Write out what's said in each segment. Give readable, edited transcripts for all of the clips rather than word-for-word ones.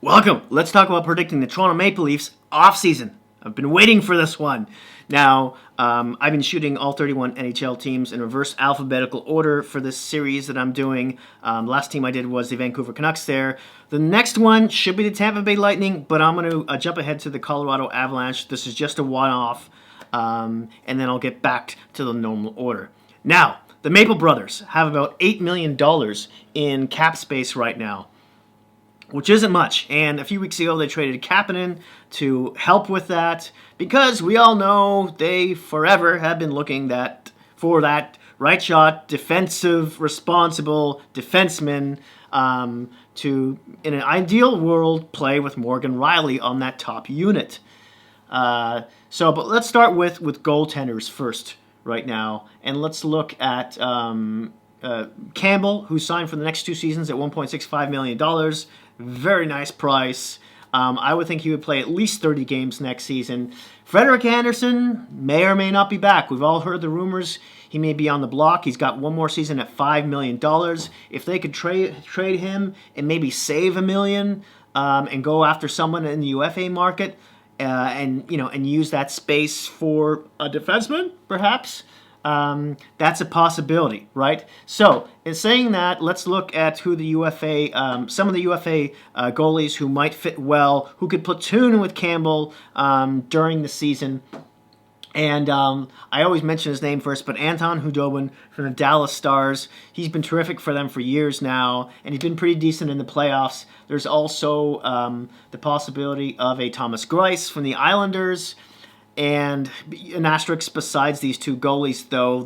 Welcome. Let's talk about predicting the Toronto Maple Leafs off-season. I've been waiting for this one. Now, I've been shooting all 31 NHL teams in reverse alphabetical order for this series that I'm doing. Last team I did was the Vancouver Canucks there. The next one should be the Tampa Bay Lightning, but I'm going to jump ahead to the Colorado Avalanche. This is just a one-off, and then I'll get back to the normal order. Now, the Maple Brothers have about $8 million in cap space right now, which isn't much. And a few weeks ago, they traded Kapanen to help with that because we all know they forever have been looking for that right shot, defensive, responsible defenseman to, in an ideal world, play with Morgan Rielly on that top unit. But let's start with goaltenders first right now, and let's look at Campbell, who signed for the next 2 seasons at $1.65 million. Very nice price. I would think he would play at least 30 games next season. Frederick Anderson may or may not be back. We've all heard the rumors he may be on the block. He's got one more season at $5 million. If they could trade him and maybe save $1 million and go after someone in the UFA market and use that space for a defenseman, perhaps. That's a possibility, right? So, in saying that, let's look at who the UFA, some of the UFA goalies who might fit well, who could platoon with Campbell during the season. And I always mention his name first, but Anton Khudobin from the Dallas Stars. He's been terrific for them for years now, and he's been pretty decent in the playoffs. There's also the possibility of a Thomas Greiss from the Islanders. And an asterisk besides these two goalies, though,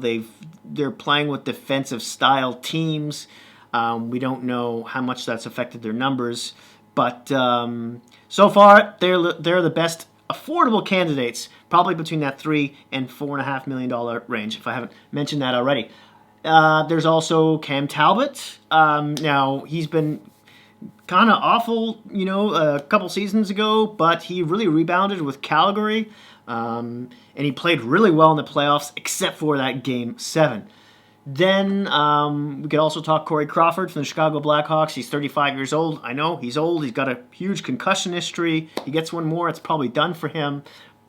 they're playing with defensive style teams. We don't know how much that's affected their numbers, but so far they're the best affordable candidates, probably between that $3 and $4.5 million range. If I haven't mentioned that already, there's also Cam Talbot. Now he's been kind of awful, a couple seasons ago, but he really rebounded with Calgary. And he played really well in the playoffs, except for that Game 7. Then we could also talk Corey Crawford from the Chicago Blackhawks. He's 35 years old. I know, he's old. He's got a huge concussion history. He gets one more, it's probably done for him.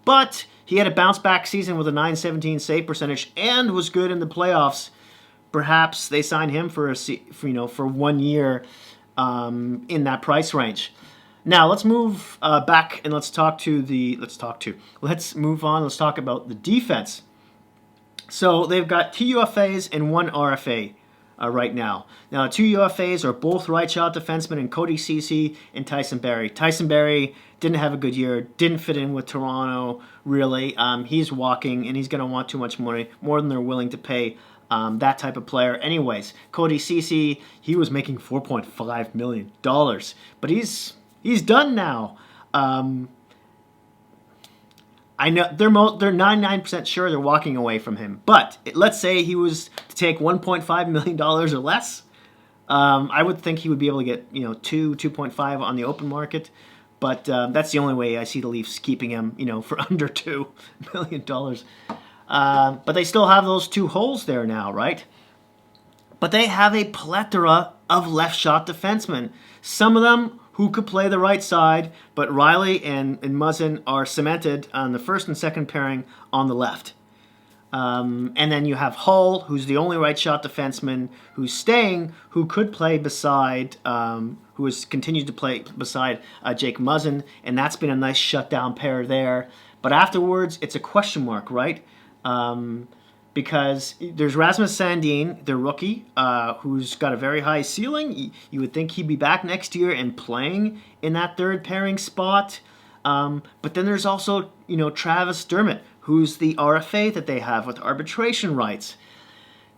But he had a bounce-back season with a .917 save percentage and was good in the playoffs. Perhaps they signed him for 1 year in that price range. Now, let's move back and let's move on. Let's talk about the defense. So they've got 2 UFAs and 1 RFA right now. Now, 2 UFAs are both right shot defensemen in Cody Cece and Tyson Barrie. Tyson Barrie didn't have a good year, didn't fit in with Toronto, really. He's walking, and he's going to want too much money, more than they're willing to pay that type of player. Anyways, Cody Cece, he was making $4.5 million, but He's done now. I know they're 99% sure they're walking away from him. But let's say he was to take $1.5 million or less. I would think he would be able to get 2.5 on the open market. But that's the only way I see the Leafs keeping him for under $2 million. But they still have those 2 holes there now, right? But they have a plethora of left shot defensemen. Some of them who could play the right side, but Rielly and Muzzin are cemented on the first and second pairing on the left. And then you have Hull, who's the only right shot defenseman who's staying, who could play beside, who has continued to play beside Jake Muzzin, and that's been a nice shutdown pair there. But afterwards, it's a question mark, right? Because there's Rasmus Sandin, the rookie, who's got a very high ceiling. You would think he'd be back next year and playing in that third pairing spot. But then there's also, Travis Dermott, who's the RFA that they have with arbitration rights.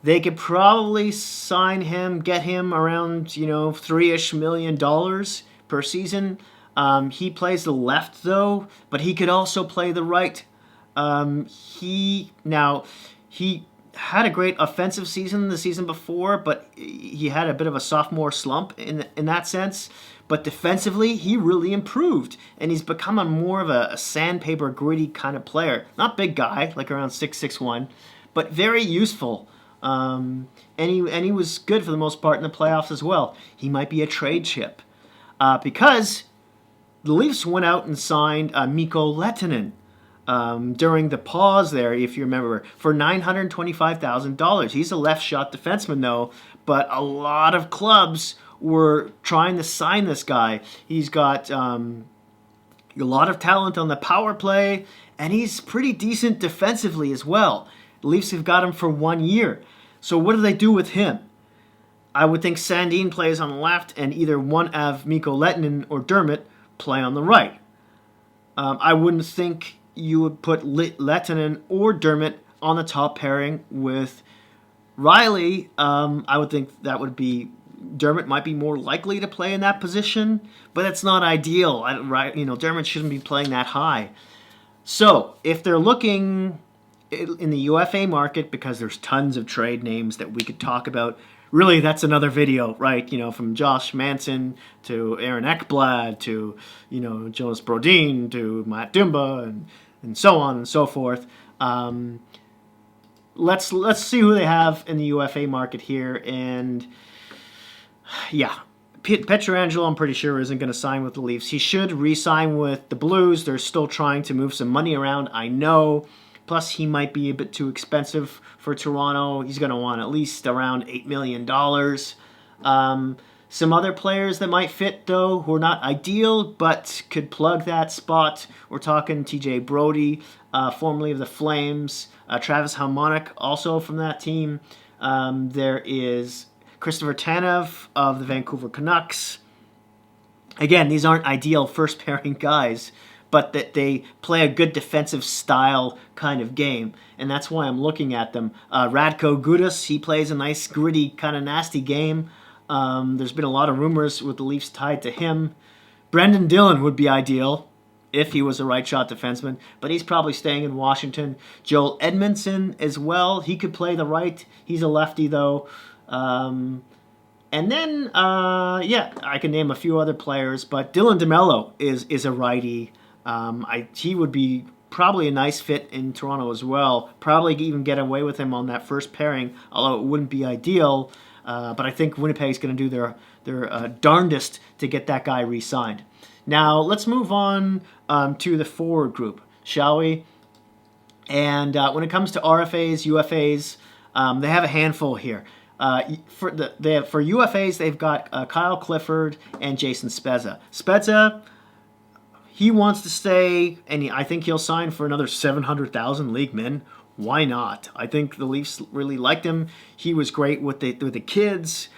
They could probably sign him, get him around, $3-ish million per season. He plays the left, though, but he could also play the right. He had a great offensive season the season before, but he had a bit of a sophomore slump in that sense. But defensively, he really improved, and he's become more of a sandpaper, gritty kind of player. Not big guy, like around 6'1", but very useful. And he was good for the most part in the playoffs as well. He might be a trade chip because the Leafs went out and signed Mikko Leitenan during the pause there, if you remember, for $925,000. He's a left shot defenseman, though, but a lot of clubs were trying to sign this guy. He's got a lot of talent on the power play, and he's pretty decent defensively as well. The Leafs have got him for 1 year. So what do they do with him? I would think Sandin plays on the left, and either one of Mikko Leitenan or Dermott play on the right. I wouldn't think you would put Leitenan or Dermott on the top pairing with Riley. I would think that would be Dermott might be more likely to play in that position, but it's not ideal. Dermott shouldn't be playing that high. So if they're looking in the UFA market, because there's tons of trade names that we could talk about. Really, that's another video, right? From Josh Manson to Aaron Ekblad to, Jonas Brodin to Matt Dumba and so on and so forth. Let's see who they have in the UFA market here. And, yeah, Pietrangelo, I'm pretty sure, isn't going to sign with the Leafs. He should re-sign with the Blues. They're still trying to move some money around, I know. Plus, he might be a bit too expensive for Toronto. He's going to want at least around $8 million. Some other players that might fit, though, who are not ideal, but could plug that spot. We're talking TJ Brody, formerly of the Flames. Travis Harmonic, also from that team. There is Christopher Tanev of the Vancouver Canucks. Again, these aren't ideal first-pairing guys, but that they play a good defensive style kind of game. And that's why I'm looking at them. Radko Gudas, he plays a nice, gritty, kind of nasty game. There's been a lot of rumors with the Leafs tied to him. Brendan Dillon would be ideal if he was a right shot defenseman, but he's probably staying in Washington. Joel Edmondson as well. He could play the right. He's a lefty, though. And then, I can name a few other players, but Dylan DeMello is a righty. He would be probably a nice fit in Toronto as well. Probably even get away with him on that first pairing, although it wouldn't be ideal. But I think Winnipeg's going to do their darndest to get that guy re-signed. Now, let's move on to the forward group, shall we? And when it comes to RFAs, UFAs, they have a handful here. For UFAs, they've got Kyle Clifford and Jason Spezza. Spezza, he wants to stay, and I think he'll sign for another $700,000 league min. Why not? I think the Leafs really liked him. He was great with the kids.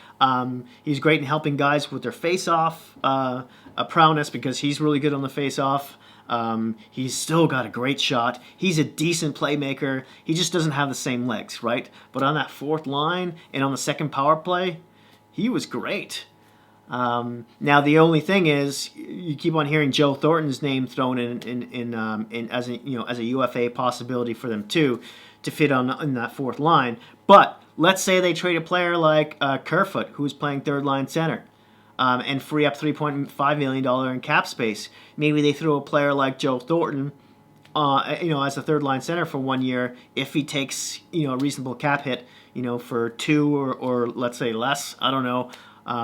He's great in helping guys with their face-off prowess because he's really good on the face-off. He's still got a great shot. He's a decent playmaker. He just doesn't have the same legs, right? But on that fourth line and on the second power play, he was great. Now the only thing is, you keep on hearing Joe Thornton's name thrown in as a UFA possibility for them too, to fit in that fourth line. But let's say they trade a player like Kerfoot, who's playing third line center, and free up $3.5 million in cap space. Maybe they throw a player like Joe Thornton, as a third line center for 1 year if he takes a reasonable cap hit, for two or let's say less. I don't know.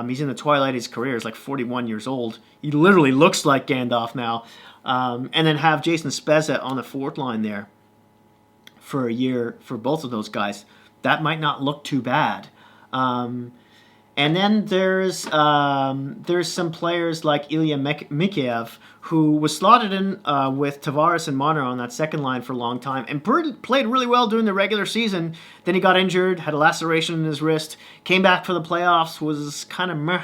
He's in the twilight of his career. He's like 41 years old. He literally looks like Gandalf now. And then have Jason Spezza on the fourth line there for a year for both of those guys. That might not look too bad. And then there's some players like Ilya Mikheyev, who was slotted in with Tavares and Marner on that second line for a long time and played really well during the regular season. Then he got injured, had a laceration in his wrist, came back for the playoffs, was kind of meh.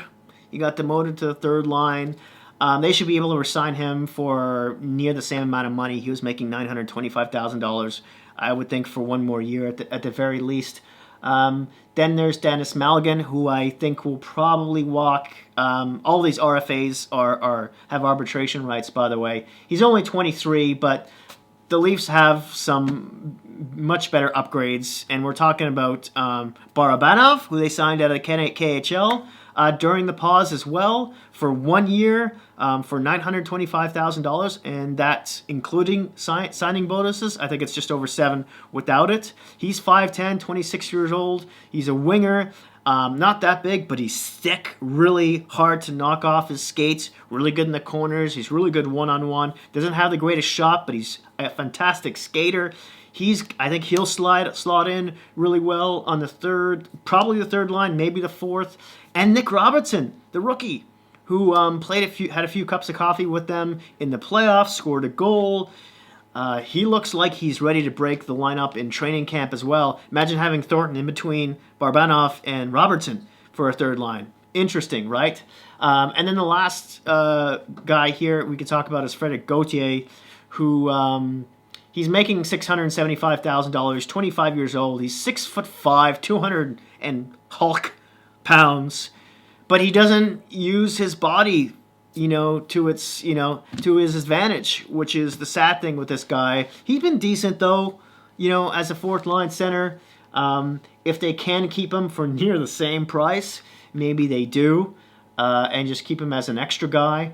He got demoted to the third line. They should be able to resign him for near the same amount of money. He was making $925,000, I would think, for 1 more year at the very least. Then there's Dennis Malgin, who I think will probably walk. All these RFAs have arbitration rights, by the way. He's only 23, but the Leafs have some much better upgrades, and we're talking about Barabanov, who they signed out of KHL during the pause as well for 1 year for $925,000, and that's including signing bonuses. I think it's just over $7 without it. He's 5'10", 26 years old. He's a winger. Not that big, but he's thick, really hard to knock off his skates, really good in the corners. He's really good one-on-one. Doesn't have the greatest shot, but he's a fantastic skater. I think he'll slot in really well on the third, probably the third line, maybe the fourth. And Nick Robertson, the rookie, who had a few cups of coffee with them in the playoffs, scored a goal. He looks like he's ready to break the lineup in training camp as well. Imagine having Thornton in between Barabanov and Robertson for a third line. Interesting, right? And then the last guy here we could talk about is Frederick Gautier, who he's making $675,000, 25 years old. He's 6'5", 200 and Hulk pounds, but he doesn't use his body to his advantage, which is the sad thing with this guy. He's been decent though, as a fourth line center. If they can keep him for near the same price, maybe they do, and just keep him as an extra guy.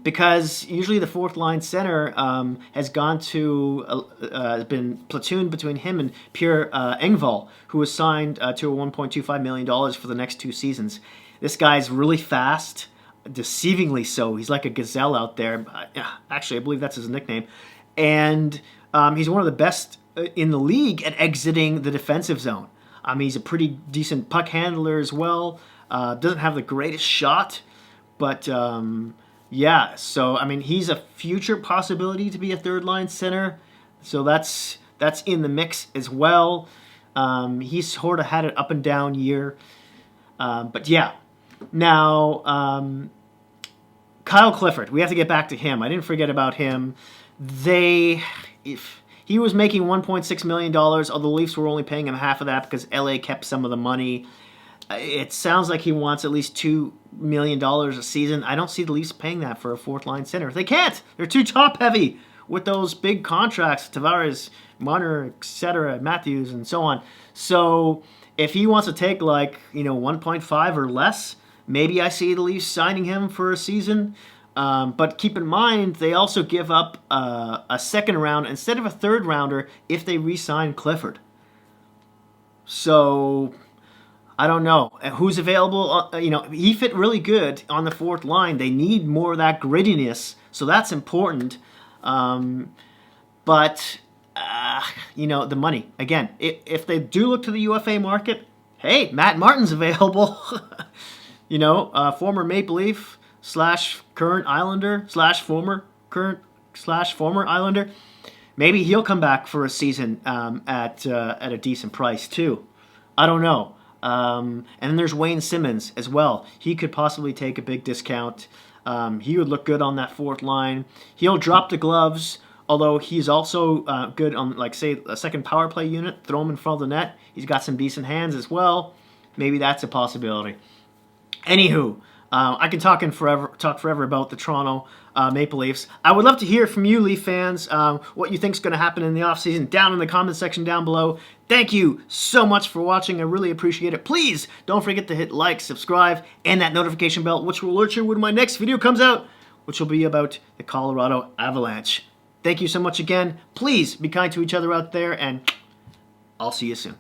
Because usually the fourth line center has been platooned between him and Pierre Engvall, who was signed to a $1.25 million for the next 2 seasons. This guy's really fast, deceivingly so. He's like a gazelle out there. Actually, I believe that's his nickname. And he's one of the best in the league at exiting the defensive zone. He's a pretty decent puck handler as well. Doesn't have the greatest shot, but yeah. So he's a future possibility to be a third line center. So that's in the mix as well. He's sort of had an up and down year, but yeah. Now, Kyle Clifford, we have to get back to him. I didn't forget about him. He was making $1.6 million, although the Leafs were only paying him half of that because LA kept some of the money. It sounds like he wants at least $2 million a season. I don't see the Leafs paying that for a fourth-line center. They can't. They're too top-heavy with those big contracts, Tavares, Marner, etc., Matthews, and so on. So if he wants to take 1.5 or less, maybe I see the Leafs signing him for a season. But keep in mind, they also give up a second round instead of a third rounder if they re-sign Clifford. So I don't know who's available. He fit really good on the fourth line. They need more of that grittiness, so that's important. But the money again. If they do look to the UFA market, hey, Matt Martin's available. Former Maple Leaf / current Islander / former Islander. Maybe he'll come back for a season at a decent price too. I don't know. And then there's Wayne Simmons as well. He could possibly take a big discount. He would look good on that fourth line. He'll drop the gloves, although he's also good on, say, a second power play unit. Throw him in front of the net. He's got some decent hands as well. Maybe that's a possibility. Anywho, I can talk forever about the Toronto Maple Leafs. I would love to hear from you, Leaf fans, what you think is going to happen in the offseason down in the comment section down below. Thank you so much for watching. I really appreciate it. Please don't forget to hit like, subscribe, and that notification bell, which will alert you when my next video comes out, which will be about the Colorado Avalanche. Thank you so much again. Please be kind to each other out there, and I'll see you soon.